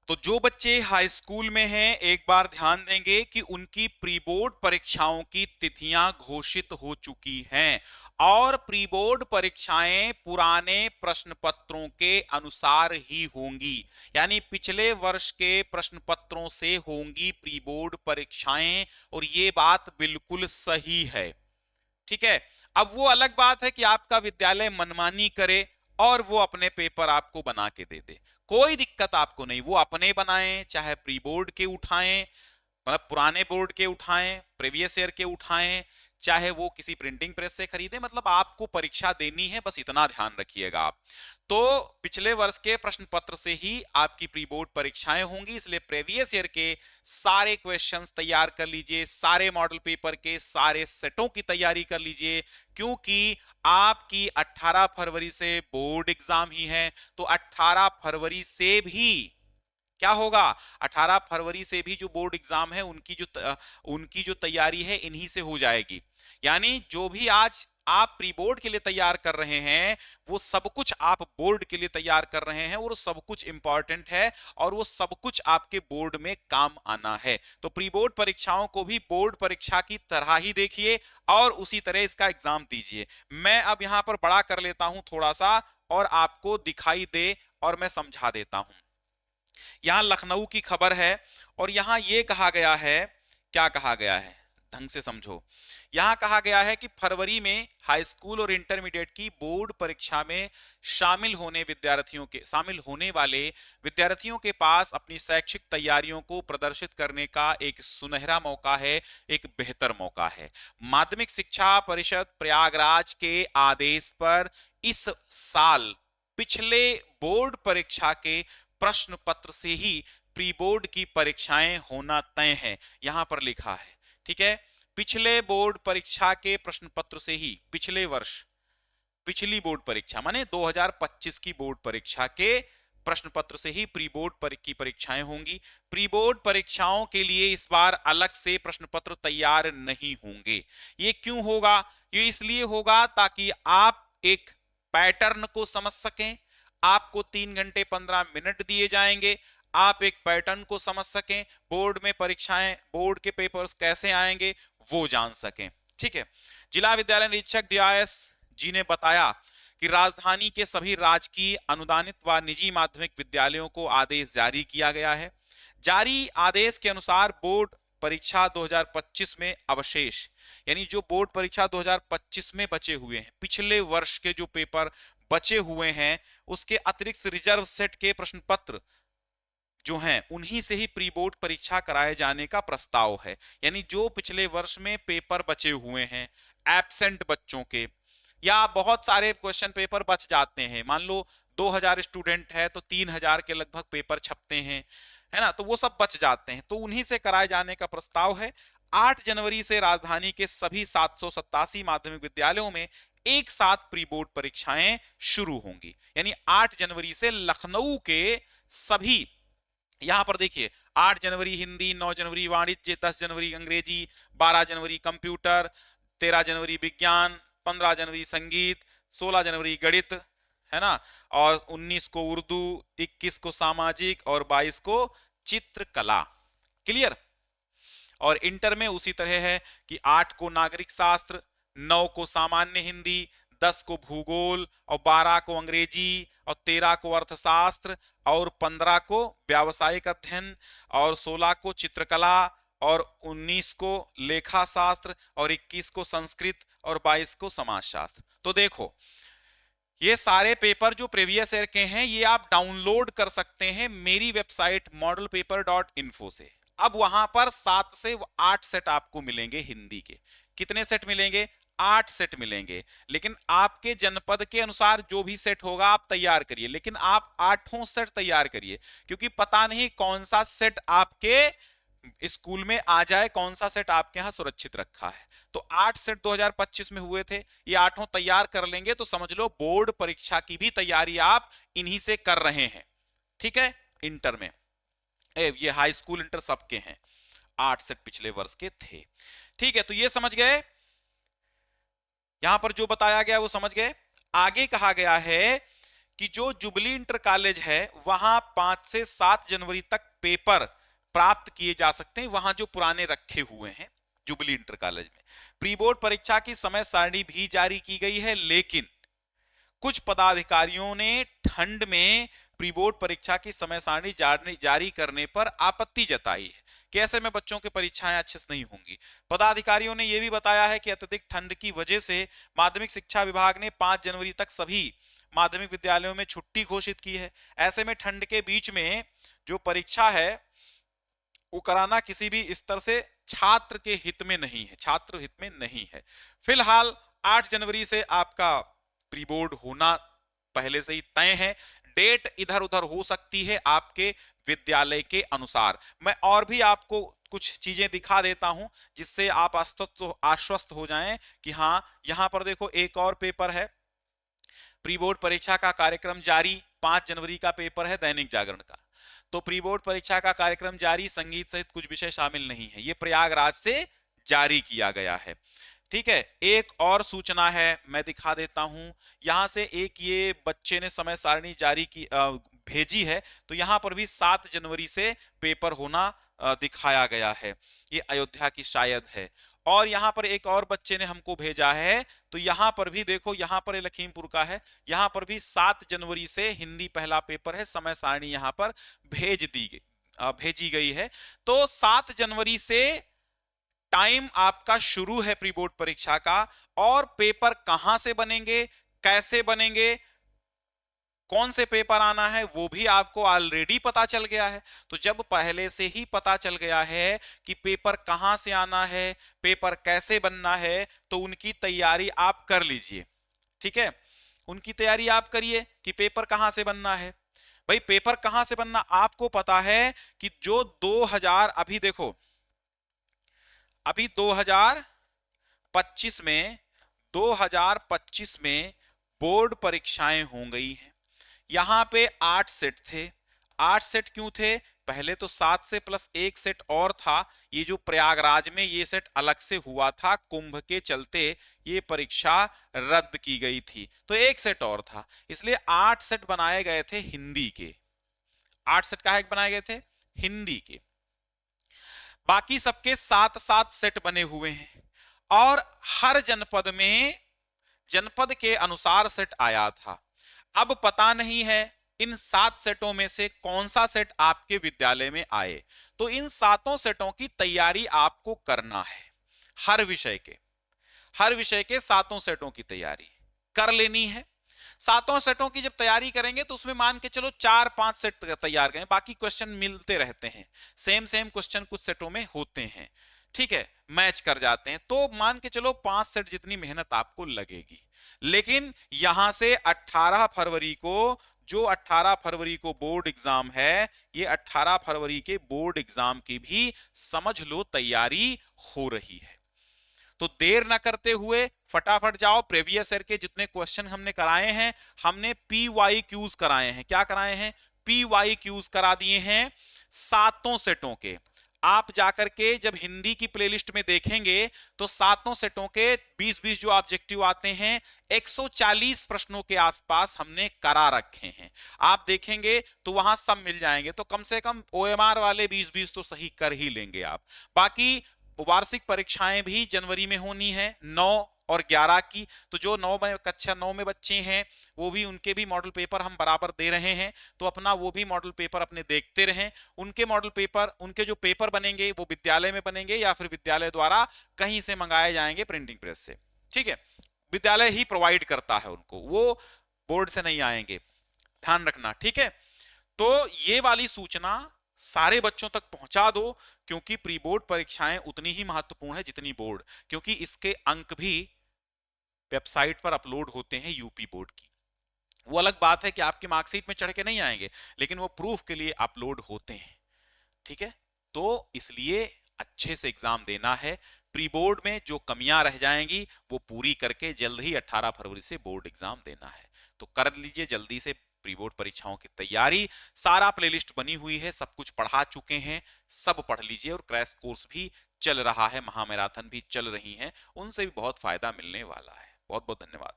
तो जो बच्चे हाई स्कूल में हैं एक बार ध्यान देंगे कि उनकी प्री बोर्ड परीक्षाओं की तिथियां घोषित हो चुकी हैं और प्री बोर्ड परीक्षाएं पुराने प्रश्न पत्रों के अनुसार ही होंगी, यानी पिछले वर्ष के प्रश्न पत्रों से होंगी प्री बोर्ड परीक्षाएं। और ये बात बिल्कुल सही है। ठीक है। अब वो अलग बात है कि आपका विद्यालय मनमानी करे और वो अपने पेपर आपको बना के दे दे, कोई दिक्कत आपको नहीं। वो अपने बनाएं, चाहे प्री बोर्ड के उठाएं, मतलब पुराने बोर्ड के उठाएं, प्रीवियस ईयर के उठाएं, चाहे वो किसी प्रिंटिंग प्रेस से खरीदें, मतलब आपको परीक्षा देनी है, बस इतना ध्यान रखिएगा आप। तो पिछले वर्ष के प्रश्न पत्र से ही आपकी प्री बोर्ड परीक्षाएं होंगी, इसलिए प्रीवियस ईयर के सारे क्वेश्चंस तैयार कर लीजिए, सारे मॉडल पेपर के सारे सेटों की तैयारी कर लीजिए, क्योंकि आपकी 18 फरवरी से बोर्ड एग्जाम ही है। तो 18 फरवरी से भी क्या होगा, 18 फरवरी से भी जो बोर्ड एग्जाम है उनकी जो तैयारी है इन्हीं से हो जाएगी। यानी जो भी आज आप प्री बोर्ड के लिए तैयार कर रहे हैं वो सब कुछ आप बोर्ड के लिए तैयार कर रहे हैं, और सब कुछ इंपॉर्टेंट है और वो सब कुछ आपके बोर्ड में काम आना है। तो प्री बोर्ड परीक्षाओं को भी बोर्ड परीक्षा की तरह ही देखिए और उसी तरह इसका एग्जाम दीजिए। मैं अब यहां पर बड़ा कर लेता हूं थोड़ा सा और आपको दिखाई दे और मैं समझा देता हूं। यहां लखनऊ की खबर है और यहां यह कहा गया है, क्या कहा गया है ढंग से समझो। यहां कहा गया है कि फरवरी में हाई स्कूल और इंटरमीडिएट की बोर्ड परीक्षा में शामिल होने वाले विद्यार्थियों के पास अपनी शैक्षिक तैयारियों को प्रदर्शित करने का एक सुनहरा मौका है, एक बेहतर मौका है। माध्यमिक शिक्षा परिषद प्रयागराज के आदेश पर इस साल पिछले बोर्ड परीक्षा के प्रश्न पत्र से ही प्री बोर्ड की परीक्षाएं होना तय है, यहां पर लिखा है। ठीक है, पिछले बोर्ड परीक्षा के प्रश्न पत्र से ही, पिछले वर्ष पिछली बोर्ड परीक्षा माने 2025 की बोर्ड परीक्षा के प्रश्न पत्र से ही प्री बोर्ड की परीक्षाएं होंगी। प्री बोर्ड परीक्षाओं के लिए इस बार अलग से प्रश्न पत्र तैयार नहीं होंगे। ये क्यों होगा? ये इसलिए होगा ताकि आप एक पैटर्न को समझ सकें। आपको 3 घंटे 15 मिनट दिए जाएंगे, आप एक पैटर्न को समझ सकें, बोर्ड में परीक्षाएं, बोर्ड के पेपर्स कैसे आएंगे वो जान सकें। ठीक है। जिला विद्यालय निरीक्षक डीआईएस जी ने बताया कि राजधानी के सभी राजकीय अनुदानित व निजी माध्यमिक विद्यालयों को आदेश जारी किया गया है। जारी आदेश के अनुसार बोर्ड परीक्षा 2025 में अवशेष, यानी जो बोर्ड परीक्षा 2025 में बचे हुए हैं, पिछले वर्ष के जो पेपर बचे हुए हैं, उसके अतिरिक्त रिजर्व सेट के प्रश्न पत्र जो हैं उन्हीं से ही प्री बोर्ड परीक्षा कराए जाने का प्रस्ताव है। यानी जो पिछले वर्ष में पेपर बचे हुए हैं एब्सेंट बच्चों के, या बहुत सारे क्वेश्चन पेपर बच जाते हैं, मान लो 2000 स्टूडेंट है तो 3000 के लगभग पेपर छपते हैं, है ना, तो वो सब बच जाते हैं, तो उन्हीं से कराए जाने का प्रस्ताव है। 8 जनवरी से राजधानी के सभी 787 माध्यमिक विद्यालयों में एक साथ प्री बोर्ड परीक्षाएं शुरू होंगी। यानी 8 जनवरी से लखनऊ के सभी, यहां पर देखिए 8 जनवरी हिंदी, 9 जनवरी वाणिज्य, 10 जनवरी अंग्रेजी, 12 जनवरी कंप्यूटर, 13 जनवरी विज्ञान, 15 जनवरी संगीत, 16 जनवरी गणित, है ना, और 19 को उर्दू, 21 को सामाजिक और 22 को चित्रकला। क्लियर। और इंटर में उसी तरह है कि 8 को नागरिक शास्त्र, 9 को सामान्य हिंदी, 10 को भूगोल और 12 को अंग्रेजी और 13 को अर्थशास्त्र और 15 को व्यावसायिक अध्ययन और 16 को चित्रकला और 19 को लेखा शास्त्र और 21 को संस्कृत और 22 को समाजशास्त्र। तो देखो ये सारे पेपर जो प्रीवियस ईयर के हैं ये आप डाउनलोड कर सकते हैं मेरी वेबसाइट modelpaper.info से। अब वहां पर 7 से 8 सेट आपको मिलेंगे हिंदी के। कितने सेट मिलेंगे? 8 सेट मिलेंगे। लेकिन आपके जनपद के अनुसार जो भी सेट होगा आप तैयार करिए, लेकिन आप 8 सेट तैयार करिए, क्योंकि पता नहीं कौन सा सेट आपके स्कूल में आ जाए, कौन सा सेट आपके यहां सुरक्षित रखा है। तो 8 सेट 2025 में हुए थे, ये 8 तैयार कर लेंगे तो समझ लो बोर्ड परीक्षा की भी तैयारी आप इन्हीं से कर रहे हैं। ठीक है। इंटर में ये हाई स्कूल इंटर सबके हैं, 8 सेट पिछले वर्ष के थे। ठीक है, तो ये समझ गए, यहां पर जो बताया गया वो समझ गए। आगे कहा गया है कि जो जुबली इंटर कॉलेज है वहां 5 से 7 जनवरी तक पेपर प्राप्त किए जा सकते हैं, वहां जो पुराने रखे हुए हैं जुबली इंटर कॉलेज में। प्री बोर्ड परीक्षा की समय सारणी भी जारी की गई है, लेकिन कुछ पदाधिकारियों ने ठंड में प्री बोर्ड परीक्षा की समय सारणी जारी करने पर आपत्ति जताई है कि ऐसे में बच्चों की परीक्षाएं अच्छे से नहीं होंगी। पदाधिकारियों ने यह भी बताया है कि अत्यधिक ठंड की वजह से माध्यमिक शिक्षा विभाग ने 5 जनवरी तक सभी माध्यमिक विद्यालयों में छुट्टी घोषित की है। ऐसे में ठंड के बीच में जो परीक्षा है वो कराना किसी भी स्तर से छात्र के हित में नहीं है, छात्र हित में नहीं है। फिलहाल 8 जनवरी से आपका प्री बोर्ड होना पहले से ही तय है। डेट इधर उधर हो सकती है आपके विद्यालय के अनुसार। मैं और भी आपको कुछ चीजें दिखा देता हूं जिससे आप आश्वस्त हो जाएं कि हाँ, यहां पर देखो एक और पेपर है। प्री बोर्ड परीक्षा का कार्यक्रम जारी, 5 जनवरी का पेपर है दैनिक जागरण का। तो प्री बोर्ड परीक्षा का कार्यक्रम जारी, संगीत सहित कुछ विषय शामिल नहीं है। ये प्रयागराज से जारी किया गया है। ठीक है, एक और सूचना है मैं दिखा देता हूं। यहां से एक ये बच्चे ने समय सारणी जारी की भेजी है, तो यहां पर भी 7 जनवरी से पेपर होना दिखाया गया है। ये अयोध्या की शायद है। और यहां पर एक और बच्चे ने हमको भेजा है, तो यहां पर भी देखो, यहां पर लखीमपुर का है, यहां पर भी 7 जनवरी से हिंदी पहला पेपर है, समय सारणी यहां पर भेजी गई है। तो 7 जनवरी से टाइम आपका शुरू है प्री बोर्ड परीक्षा का। और पेपर कहां से बनेंगे, कैसे बनेंगे, कौन से पेपर आना है, वो भी आपको ऑलरेडी पता चल गया है। तो जब पहले से ही पता चल गया है कि पेपर कहां से आना है, पेपर कैसे बनना है, तो उनकी तैयारी आप कर लीजिए। ठीक है, उनकी तैयारी आप करिए कि पेपर कहां से बनना है। भाई पेपर कहां से बनना आपको पता है कि जो 2000 अभी देखो, अभी 2025 में बोर्ड परीक्षाएं हो गई हैं। यहां पे 8 सेट थे। 8 सेट क्यों थे? पहले तो 7 से प्लस 1 सेट और था। ये जो प्रयागराज में ये सेट अलग से हुआ था, कुंभ के चलते ये परीक्षा रद्द की गई थी, तो 1 सेट और था, इसलिए 8 सेट बनाए गए थे हिंदी के। 8 सेट काहे बनाए गए थे? हिंदी के। बाकी सबके 7-7 सेट बने हुए हैं और हर जनपद में जनपद के अनुसार सेट आया था। अब पता नहीं है इन 7 सेटों में से कौन सा सेट आपके विद्यालय में आए, तो इन 7 सेटों की तैयारी आपको करना है। हर विषय के 7 सेटों की तैयारी कर लेनी है। 7 सेटों की जब तैयारी करेंगे तो उसमें मान के चलो 4-5 सेट तैयार करें, बाकी क्वेश्चन मिलते रहते हैं, सेम क्वेश्चन कुछ सेटों में होते हैं। ठीक है, मैच कर जाते हैं, तो मान के चलो 5 सेट जितनी मेहनत आपको लगेगी। लेकिन यहां से 18 फरवरी को बोर्ड एग्जाम है, ये 18 फरवरी के बोर्ड एग्जाम की भी समझ लो तैयारी हो रही है। तो देर ना करते हुए फटाफट जाओ। प्रीवियस ईयर के जितने क्वेश्चन हमने कराए हैं, हमने PYQs कराए हैं। क्या कराए हैं? PYQs करा दिए हैं 7 सेटों के। आप जाकर के जब हिंदी की प्लेलिस्ट में देखेंगे तो 7 सेटों के 20-20 जो ऑब्जेक्टिव आते हैं, 140 प्रश्नों के आसपास हमने करा रखे हैं। आप देखेंगे तो वहां सब मिल जाएंगे, तो कम से कम OMR वाले 20-20 तो सही कर ही लेंगे आप। बाकी वार्षिक परीक्षाएं भी जनवरी में होनी है, 9 और 11 की। तो जो कक्षा 9 में बच्चे हैं, वो भी, उनके भी मॉडल पेपर हम बराबर दे रहे हैं, तो अपना वो भी मॉडल पेपर अपने देखते रहें। उनके मॉडल पेपर, उनके जो पेपर बनेंगे वो विद्यालय में बनेंगे या फिर विद्यालय द्वारा कहीं से मंगाए जाएंगे प्रिंटिंग प्रेस से। ठीक है, विद्यालय ही प्रोवाइड करता है उनको, वो बोर्ड से नहीं आएंगे, ध्यान रखना। ठीक है, तो ये वाली सूचना सारे बच्चों तक पहुंचा दो, क्योंकि प्री बोर्ड परीक्षाएं उतनी ही महत्वपूर्ण है जितनी बोर्ड, क्योंकि इसके अंक भी वेबसाइट पर अपलोड होते हैं यूपी बोर्ड की। वो अलग बात है कि आपकी मार्कशीट में चढ़ के नहीं आएंगे, लेकिन वो प्रूफ के लिए अपलोड होते हैं। ठीक है, तो इसलिए अच्छे से एग्जाम देना है। प्री बोर्ड में जो कमियां रह जाएंगी वो पूरी करके जल्द ही 18 फरवरी से बोर्ड एग्जाम देना है। तो कर लीजिए जल्दी से प्री बोर्ड परीक्षाओं की तैयारी। सारा प्लेलिस्ट बनी हुई है, सब कुछ पढ़ा चुके हैं, सब पढ़ लीजिए। और क्रैश कोर्स भी चल रहा है, महामैराथन भी चल रही हैं, उनसे भी बहुत फायदा मिलने वाला है। बहुत बहुत धन्यवाद।